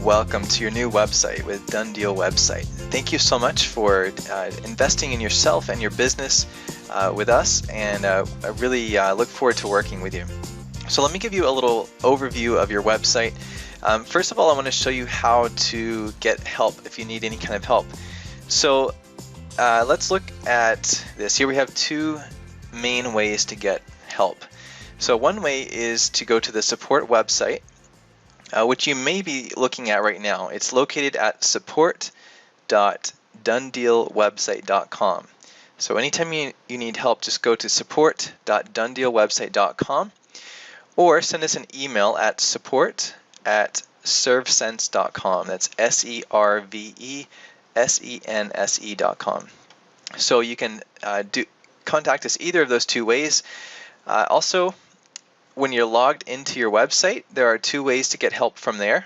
welcome to your new website with Done Deal Website. Thank you so much for investing in yourself and your business with us, and I really look forward to working with you. So let me give you a little overview of your website. First of all, I want to show you how to get help if you need any kind of help. So let's look at this. Here we have two main ways to get help. So one way is to go to the support website, which you may be looking at right now. It's located at support.donedealwebsite.com. So anytime you need help, just go to support.donedealwebsite.com or send us an email at support@servesense.com. That's SERVESENSE.com. So you can contact us either of those two ways. Also, when you're logged into your website, there are two ways to get help from there.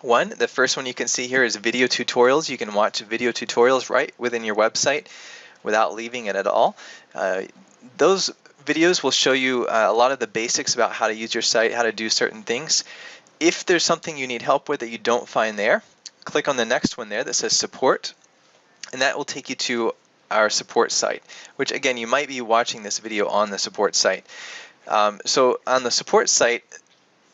One, the first one you can see here is video tutorials. You can watch video tutorials right within your website without leaving it at all. Those videos will show you a lot of the basics about how to use your site, how to do certain things. If there's something you need help with that you don't find there, click on the next one there that says support, and that will take you to our support site, which again, you might be watching this video on the support site. So on the support site,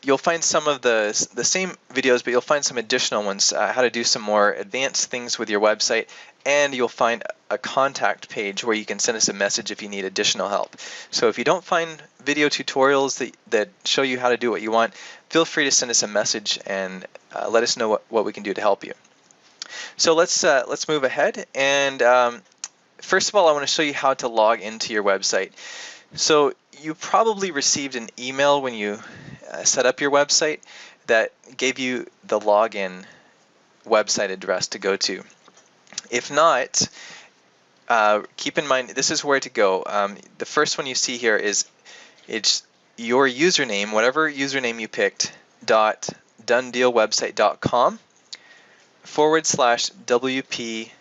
you'll find some of the same videos, but you'll find some additional ones, how to do some more advanced things with your website, and you'll find a contact page where you can send us a message if you need additional help. So if you don't find video tutorials that show you how to do what you want, feel free to send us a message and let us know what we can do to help you. So let's move ahead, and first of all, I want to show you how to log into your website. So you probably received an email when you set up your website that gave you the login website address to go to. If not, keep in mind this is where to go. The first one you see here is it's your username, whatever username you picked, .donedealwebsite.com/WP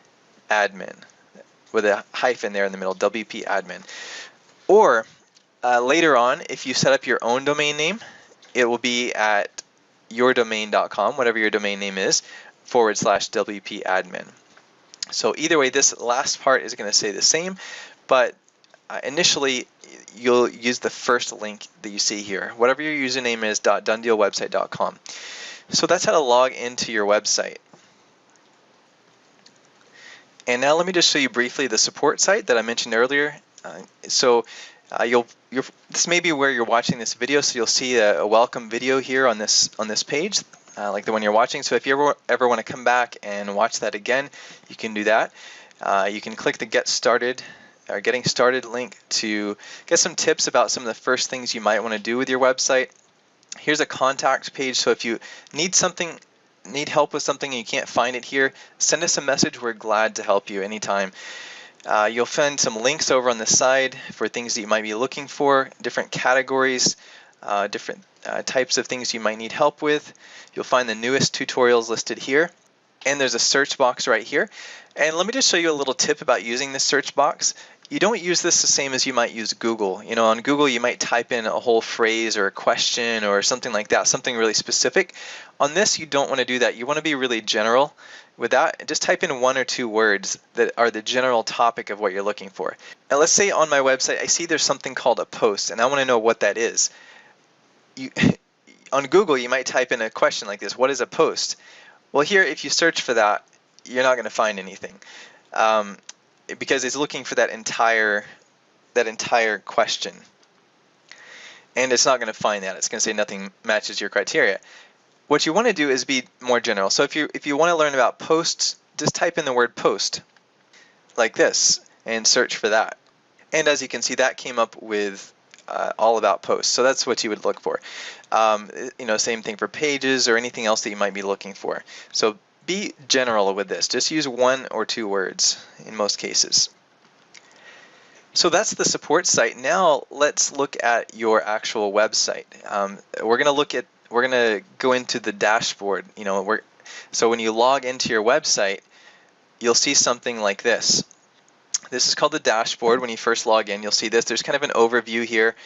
admin with a hyphen there in the middle, WP admin. Or later on, if you set up your own domain name, it will be at yourdomain.com, whatever your domain name is, /WP admin. So either way, this last part is going to stay the same, but initially you'll use the first link that you see here, whatever your username is, .donedealwebsite.com. So that's how to log into your website. And now let me just show you briefly the support site that I mentioned earlier. This may be where you're watching this video, so you'll see a welcome video here on this page, like the one you're watching. So if you ever want to come back and watch that again, you can do that. You can click the Get Started or Getting Started link to get some tips about some of the first things you might want to do with your website. Here's a contact page, so if you need help with something and you can't find it here, send us a message. We're glad to help you anytime. You'll find some links over on the side for things that you might be looking for, different categories, different types of things you might need help with. You'll find the newest tutorials listed here, and there's a search box right here. And let me just show you a little tip about using this search box. You don't use this the same as you might use Google. You know, on Google you might type in a whole phrase or a question or something like that, something really specific. On this, you don't want to do that. You want to be really general. With that, just type in one or two words that are the general topic of what you're looking for. Now let's say on my website I see there's something called a post, and I want to know what that is. On Google you might type in a question like this: what is a post? Well, here if you search for that, you're not going to find anything. Because it's looking for that entire question, and it's not going to find that. It's going to say nothing matches your criteria. What you want to do is be more general. So if you want to learn about posts, just type in the word post like this and search for that. And as you can see, that came up with all about posts. So that's what you would look for. Same thing for pages or anything else that you might be looking for. So be general with this. Just use one or two words in most cases. So that's the support site. Now let's look at your actual website. We're going to go into the dashboard. So when you log into your website, you'll see something like this. This is called the dashboard. When you first log in, you'll see this. There's kind of an overview here.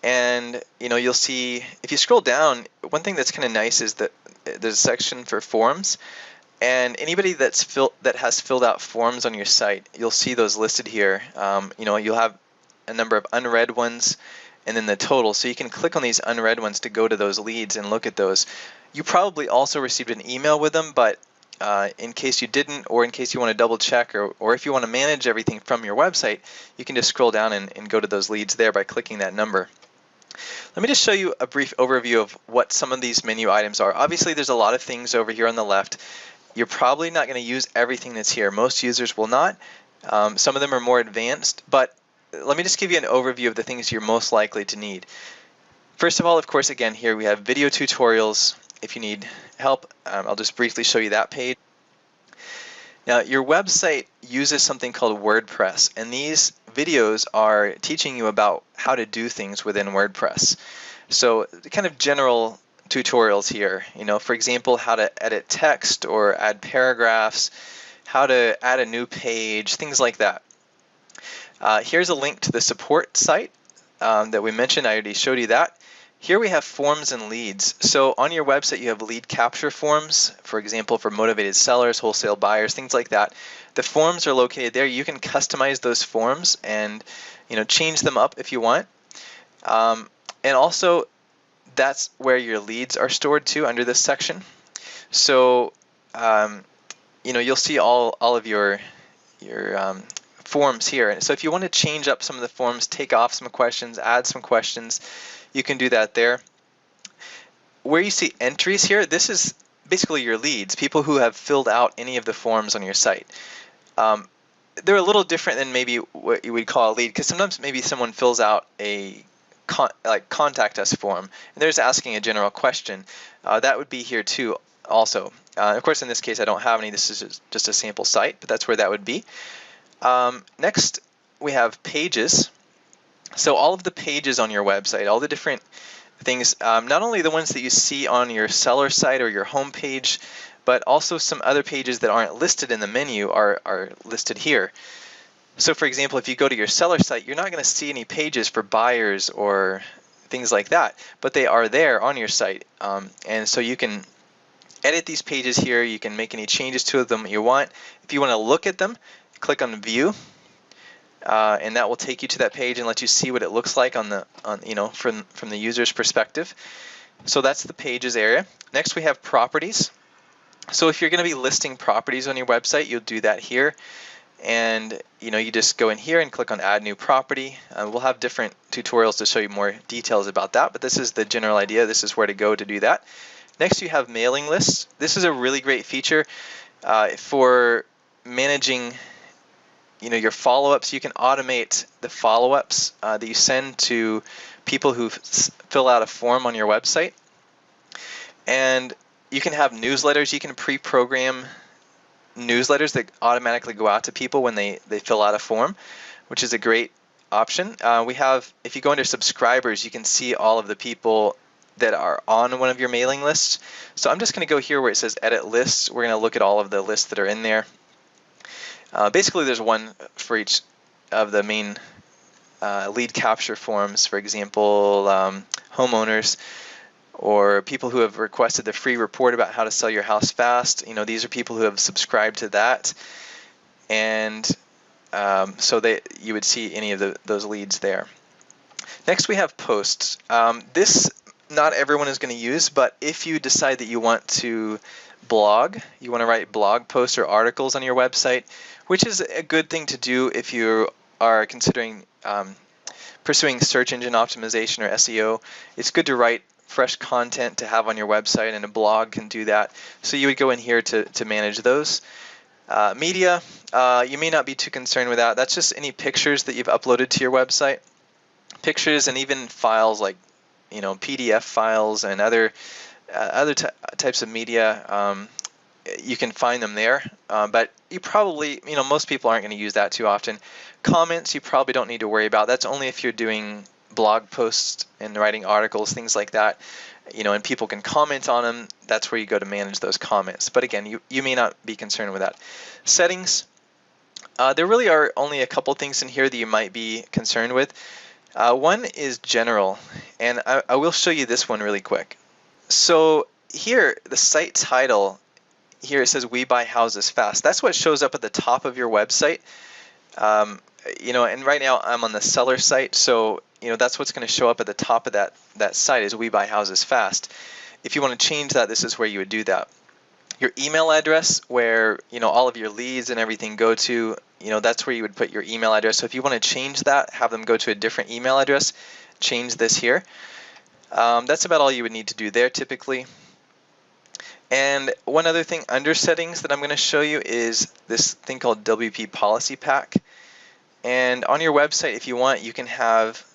And you'll see if you scroll down, one thing that's kind of nice is that there's a section for forms, and anybody that has filled out forms on your site, you'll see those listed here. You'll have a number of unread ones and then the total. So you can click on these unread ones to go to those leads and look at those. You probably also received an email with them, but in case you didn't, or in case you want to double check, or if you want to manage everything from your website, you can just scroll down and go to those leads there by clicking that number. Let me just show you a brief overview of what some of these menu items are. Obviously, there's a lot of things over here on the left. You're probably not going to use everything that's here. Most users will not. Some of them are more advanced, but let me just give you an overview of the things you're most likely to need. First of all, of course, again, here we have video tutorials. If you need help, I'll just briefly show you that page. Now, your website uses something called WordPress, and these videos are teaching you about how to do things within WordPress. So the kind of general tutorials here, for example, how to edit text or add paragraphs, how to add a new page, things like that. Here's a link to the support site that we mentioned. I already showed you that. Here we have forms and leads. So on your website, you have lead capture forms, for example, for motivated sellers, wholesale buyers, things like that. The forms are located there. You can customize those forms and change them up if you want. And also, that's where your leads are stored too, under this section. So you'll see all of your forms here. So if you want to change up some of the forms, take off some questions, add some questions, you can do that there. Where you see entries here, this is basically your leads, people who have filled out any of the forms on your site. They're a little different than maybe what you would call a lead, because sometimes maybe someone fills out a contact us form, and they're just asking a general question. That would be here too also. Of course, in this case, I don't have any. This is just a sample site, but that's where that would be. Next, we have pages. So all of the pages on your website, all the different things, not only the ones that you see on your seller site or your home page, but also some other pages that aren't listed in the menu are listed here. So for example, if you go to your seller site, you're not going to see any pages for buyers or things like that, but they are there on your site. And so you can edit these pages here. You can make any changes to them you want. If you want to look at them, click on View. And that will take you to that page and let you see what it looks like from the user's perspective. So that's the pages area. Next, we have properties. So if you're going to be listing properties on your website, you'll do that here. And you just go in here and click on Add New Property. We'll have different tutorials to show you more details about that, but this is the general idea. This is where to go to do that. Next, you have mailing lists. This is a really great feature for managing your follow-ups. You can automate the follow-ups that you send to people who fill out a form on your website. And you can have newsletters. You can pre-program newsletters that automatically go out to people when they fill out a form, which is a great option. If you go under subscribers, you can see all of the people that are on one of your mailing lists. So I'm just going to go here where it says Edit Lists. We're going to look at all of the lists that are in there. Basically, there's one for each of the main lead capture forms, for example, homeowners or people who have requested the free report about how to sell your house fast. These are people who have subscribed to that. And so you would see any of those leads there. Next, we have posts. This not everyone is going to use, but if you decide that you want to blog, you want to write blog posts or articles on your website, which is a good thing to do if you are considering pursuing search engine optimization or SEO. It's good to write fresh content to have on your website, and a blog can do that. So you would go in here to manage those. Media, you may not be too concerned with that. That's just any pictures that you've uploaded to your website. Pictures and even files like PDF files and other types of media. You can find them there, but you probably, most people aren't going to use that too often. Comments, you probably don't need to worry about. That's only if you're doing blog posts and writing articles, things like that, and people can comment on them. That's where you go to manage those comments. But again, you may not be concerned with that. Settings, there really are only a couple things in here that you might be concerned with. One is general, and I will show you this one really quick. So here, the site title, here it says "We Buy Houses Fast." That's what shows up at the top of your website. And right now I'm on the seller site, so that's what's going to show up at the top of that site is "We Buy Houses Fast." If you want to change that, this is where you would do that. Your email address, where all of your leads and everything go to, that's where you would put your email address. So if you want to change that, have them go to a different email address, change this here. That's about all you would need to do there typically. And one other thing under settings that I'm going to show you is this thing called WP Policy Pack. And on your website, if you want, you can have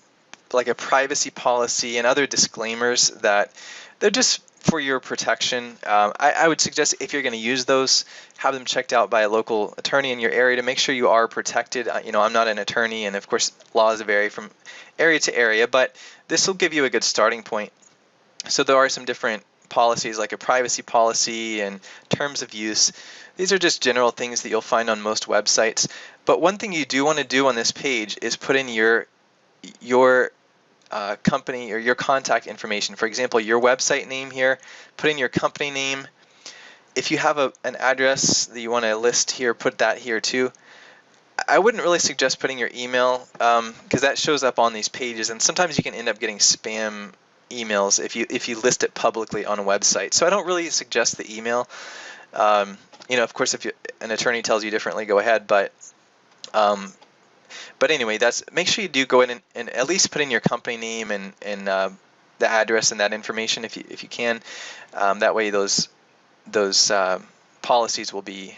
like a privacy policy and other disclaimers that they're just for your protection. I would suggest if you're going to use those, have them checked out by a local attorney in your area to make sure you are protected. I'm not an attorney, and of course laws vary from area to area, but this will give you a good starting point. So there are some different policies like a privacy policy and terms of use. These are just general things that you'll find on most websites. But one thing you do want to do on this page is put in your company or your contact information. For example, your website name here, put in your company name. If you have an address that you want to list here, put that here too. I wouldn't really suggest putting your email because that shows up on these pages, and sometimes you can end up getting spam emails if you list it publicly on a website. So I don't really suggest the email. Of course, if an attorney tells you differently, go ahead. But anyway, make sure you do go in and at least put in your company name and the address and that information if you can. That way, those policies will be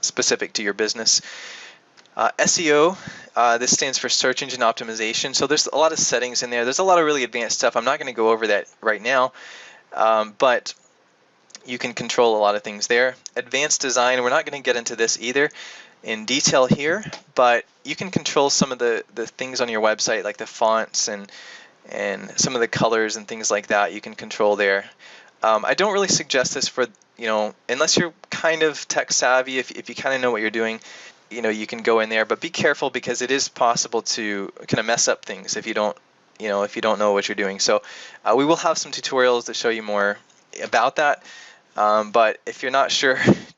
specific to your business. SEO, this stands for search engine optimization. So there's a lot of settings in there. There's a lot of really advanced stuff. I'm not going to go over that right now, but you can control a lot of things there. Advanced design, we're not going to get into this either in detail here, but you can control some of the things on your website, like the fonts and some of the colors and things like that. You can control there. I don't really suggest this for unless you're kind of tech savvy. If you kind of know what you're doing, you can go in there, but be careful because it is possible to kind of mess up things if you don't know what you're doing. So we will have some tutorials that show you more about that. But if you're not sure,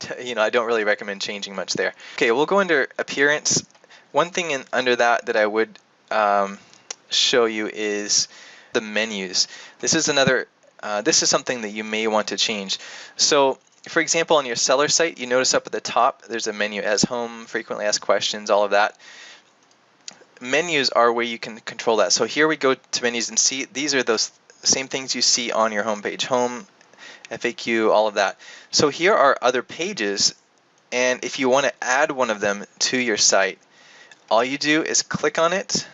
I don't really recommend changing much there. Okay, we'll go under appearance. One thing under that I would show you is the menus. This is something that you may want to change. So, for example, on your seller site, you notice up at the top, there's a menu as home, frequently asked questions, all of that. Menus are where you can control that. So here we go to menus and see, these are those same things you see on your home page, home, FAQ, all of that. So here are other pages, and if you want to add one of them to your site, all you do is click on it.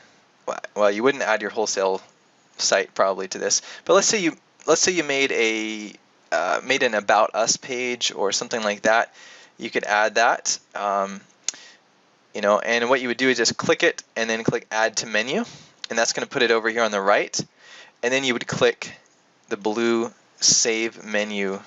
Well, you wouldn't add your wholesale site probably to this, but let's say you made an About Us page or something like that. You could add that, and what you would do is just click it and then click Add to Menu, and that's going to put it over here on the right, and then you would click the blue Save Menu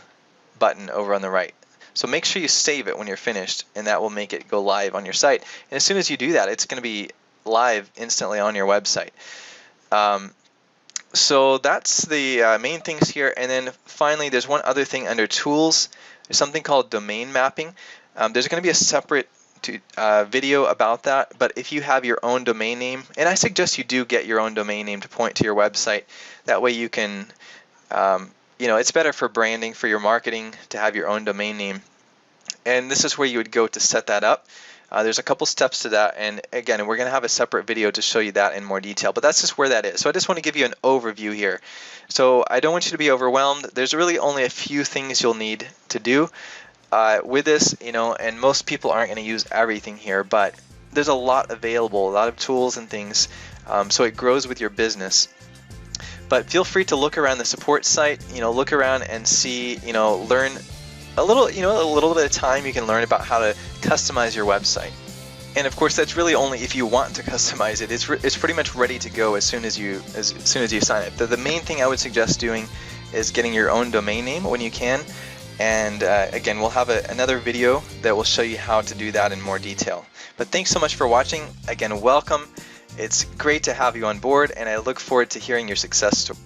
button over on the right. So make sure you save it when you're finished, and that will make it go live on your site. And as soon as you do that, it's going to be live instantly on your website. So that's the main things here. And then finally, there's one other thing under Tools. There's something called Domain Mapping. There's going to be a separate video about that. But if you have your own domain name, and I suggest you do get your own domain name to point to your website. That way you can, it's better for branding, for your marketing, to have your own domain name. And this is where you would go to set that up. There's a couple steps to that, and again, we're going to have a separate video to show you that in more detail, but that's just where that is. So I just want to give you an overview here. So I don't want you to be overwhelmed. There's really only a few things you'll need to do with this, and most people aren't going to use everything here, but there's a lot available, a lot of tools and things, so it grows with your business. But feel free to look around the support site, look around and see, learn a little bit of time you can learn about how to customize your website. And of course, that's really only if you want to customize it. It's pretty much ready to go as soon as you sign up. The main thing I would suggest doing is getting your own domain name when you can. And again, we'll have another video that will show you how to do that in more detail. But thanks so much for watching. Again, welcome. It's great to have you on board, and I look forward to hearing your success story.